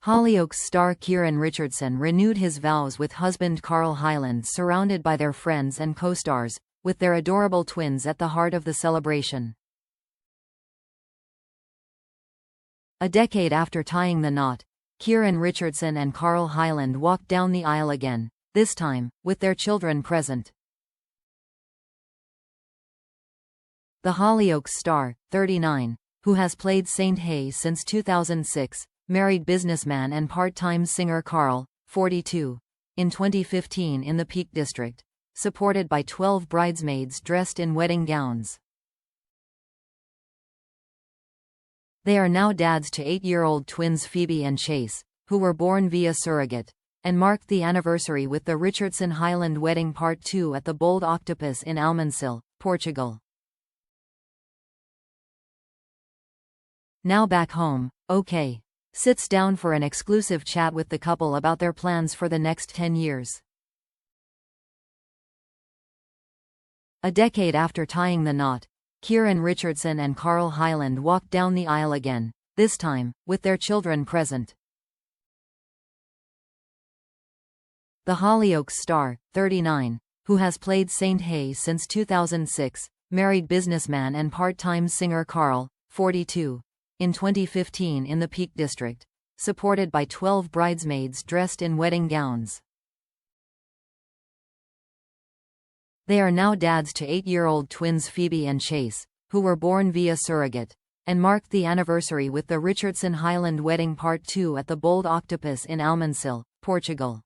Hollyoaks star Kieron Richardson renewed his vows with husband Carl Hyland, surrounded by their friends and co-stars, with their adorable twins at the heart of the celebration. A decade after tying the knot, Kieron Richardson and Carl Hyland walked down the aisle again, this time, with their children present. The Hollyoaks star, 39, who has played Saint Hay since 2006, married businessman and part-time singer Carl, 42, in 2015 in the Peak District, supported by 12 bridesmaids dressed in wedding gowns. They are now dads to 8-year-old twins Phoebe and Chase, who were born via surrogate, and marked the anniversary with the Richardson-Hyland wedding Part 2 at the Bold Octopus in Almancil, Portugal. Now back home, OK. Sits down for an exclusive chat with the couple about their plans for the next 10 years. A decade after tying the knot, Kieron Richardson and Carl Hyland walked down the aisle again, this time, with their children present. The Hollyoaks star, 39, who has played Saint Hay since 2006, married businessman and part-time singer Carl, 42, in 2015 in the Peak District, supported by 12 bridesmaids dressed in wedding gowns. They are now dads to 8-year-old twins Phoebe and Chase, who were born via surrogate, and marked the anniversary with the Richardson-Hyland wedding Part 2 at the Bold Octopus in Almancil, Portugal.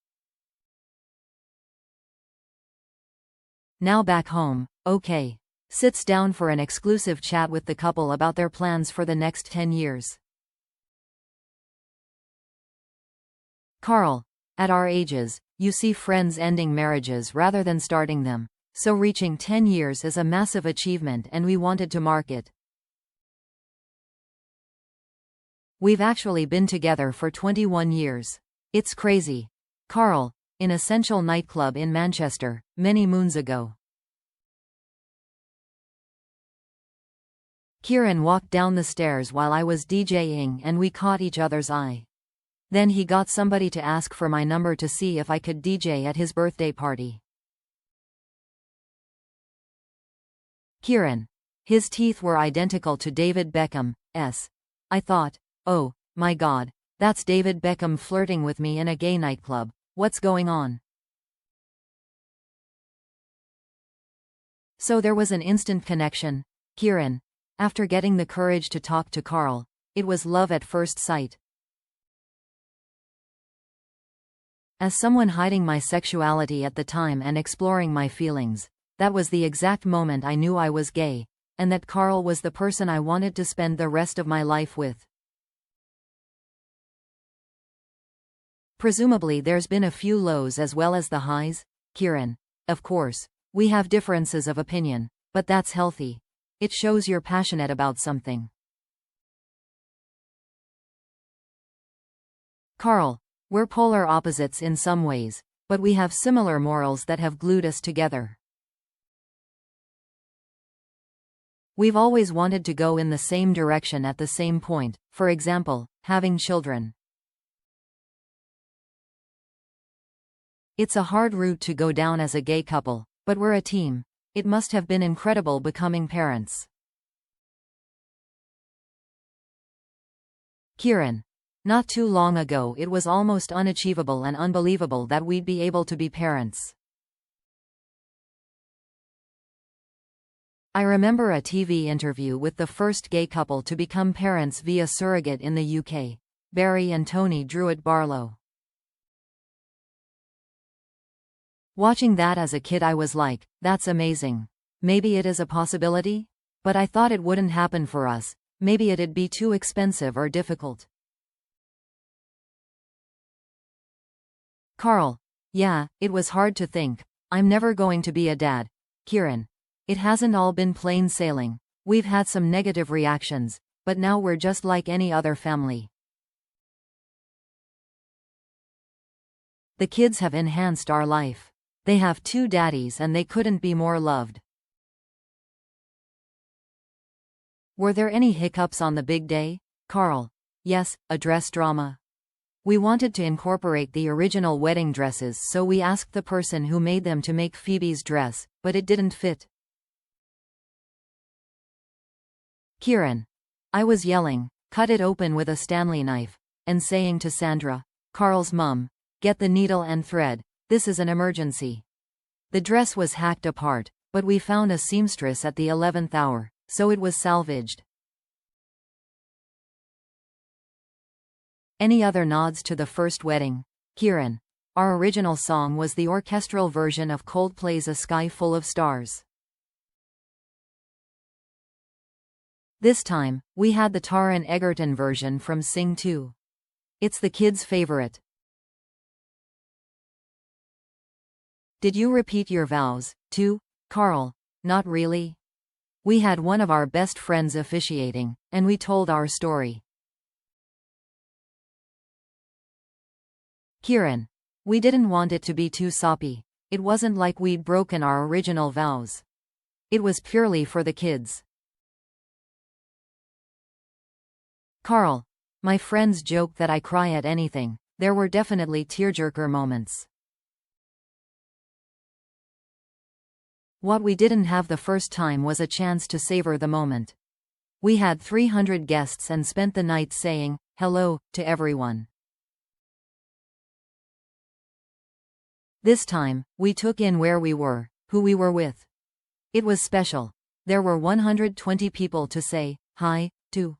Now back home, OK. Sits down for an exclusive chat with the couple about their plans for the next 10 years. Carl: at our ages, you see friends ending marriages rather than starting them, so reaching 10 years is a massive achievement and we wanted to mark it. We've actually been together for 21 years. It's crazy. Carl: in Essential nightclub in Manchester, many moons ago. Kieron walked down the stairs while I was DJing and we caught each other's eye. Then he got somebody to ask for my number to see if I could DJ at his birthday party. Kieron: his teeth were identical to David Beckham's. I thought, oh, my God, that's David Beckham flirting with me in a gay nightclub, what's going on? So there was an instant connection. Kieron: after getting the courage to talk to Carl, it was love at first sight. As someone hiding my sexuality at the time and exploring my feelings, that was the exact moment I knew I was gay, and that Carl was the person I wanted to spend the rest of my life with. Presumably there's been a few lows as well as the highs, Kieron. Of course, we have differences of opinion, but that's healthy. It shows you're passionate about something. Carl: we're polar opposites in some ways, but we have similar morals that have glued us together. We've always wanted to go in the same direction at the same point, for example, having children. It's a hard route to go down as a gay couple, but we're a team. It must have been incredible becoming parents. Kieron: not too long ago it was almost unachievable and unbelievable that we'd be able to be parents. I remember a TV interview with the first gay couple to become parents via surrogate in the UK, Barry and Tony Druitt Barlow. Watching that as a kid I was like, that's amazing. Maybe it is a possibility? But I thought it wouldn't happen for us, maybe it'd be too expensive or difficult. Carl: yeah, it was hard to think. I'm never going to be a dad. Kieron: it hasn't all been plain sailing. We've had some negative reactions, but now we're just like any other family. The kids have enhanced our life. They have 2 daddies and they couldn't be more loved. Were there any hiccups on the big day? Carl: yes, a dress drama. We wanted to incorporate the original wedding dresses, so we asked the person who made them to make Phoebe's dress, but it didn't fit. Kieron. I was yelling, cut it open with a Stanley knife, and saying to Sandra, Carl's mum, get the needle and thread, this is an emergency. The dress was hacked apart, but we found a seamstress at the 11th hour, so it was salvaged. Any other nods to the first wedding? Kieron. Our original song was the orchestral version of Coldplay's A Sky Full of Stars. This time, we had the Taron Egerton version from Sing 2. It's the kids' favorite. Did you repeat your vows, too, Carl? Not really. We had one of our best friends officiating, and we told our story. Kieron. We didn't want it to be too soppy. It wasn't like we'd broken our original vows. It was purely for the kids. Carl. My friends joke that I cry at anything. There were definitely tearjerker moments. What we didn't have the first time was a chance to savor the moment. We had 300 guests and spent the night saying hello to everyone. This time, we took in where we were, who we were with. It was special. There were 120 people to say hi to.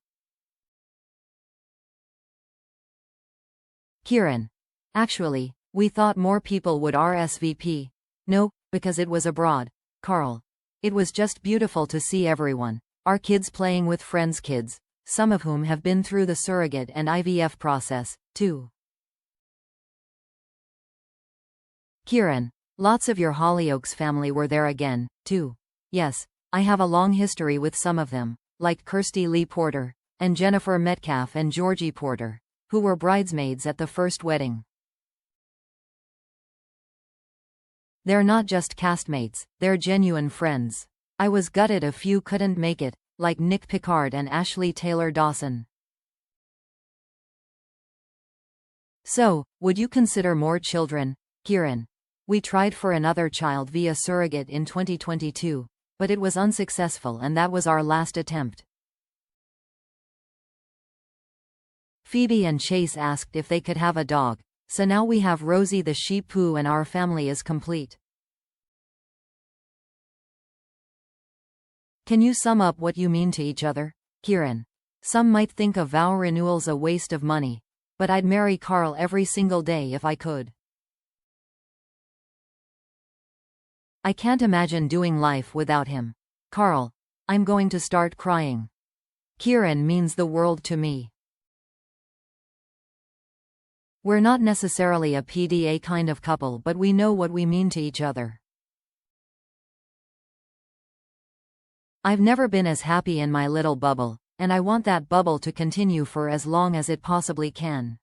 Kieron. Actually, we thought more people would RSVP. No, because it was abroad. Carl. It was just beautiful to see everyone, our kids playing with friends' kids, some of whom have been through the surrogate and IVF process, too. Kieron. Lots of your Hollyoaks family were there again, too. Yes, I have a long history with some of them, like Kirsty Lee Porter, and Jennifer Metcalf and Georgie Porter, who were bridesmaids at the first wedding. They're not just castmates, they're genuine friends. I was gutted a few couldn't make it, like Nick Picard and Ashley Taylor Dawson. So, would you consider more children, Kieron? We tried for another child via surrogate in 2022, but it was unsuccessful and that was our last attempt. Phoebe and Chase asked if they could have a dog, so now we have Rosie the Shih Tzu and our family is complete. Can you sum up what you mean to each other, Kieron? Some might think a vow renewal's a waste of money, but I'd marry Carl every single day if I could. I can't imagine doing life without him. Carl. I'm going to start crying. Kieron means the world to me. We're not necessarily a PDA kind of couple, but we know what we mean to each other. I've never been as happy in my little bubble, and I want that bubble to continue for as long as it possibly can.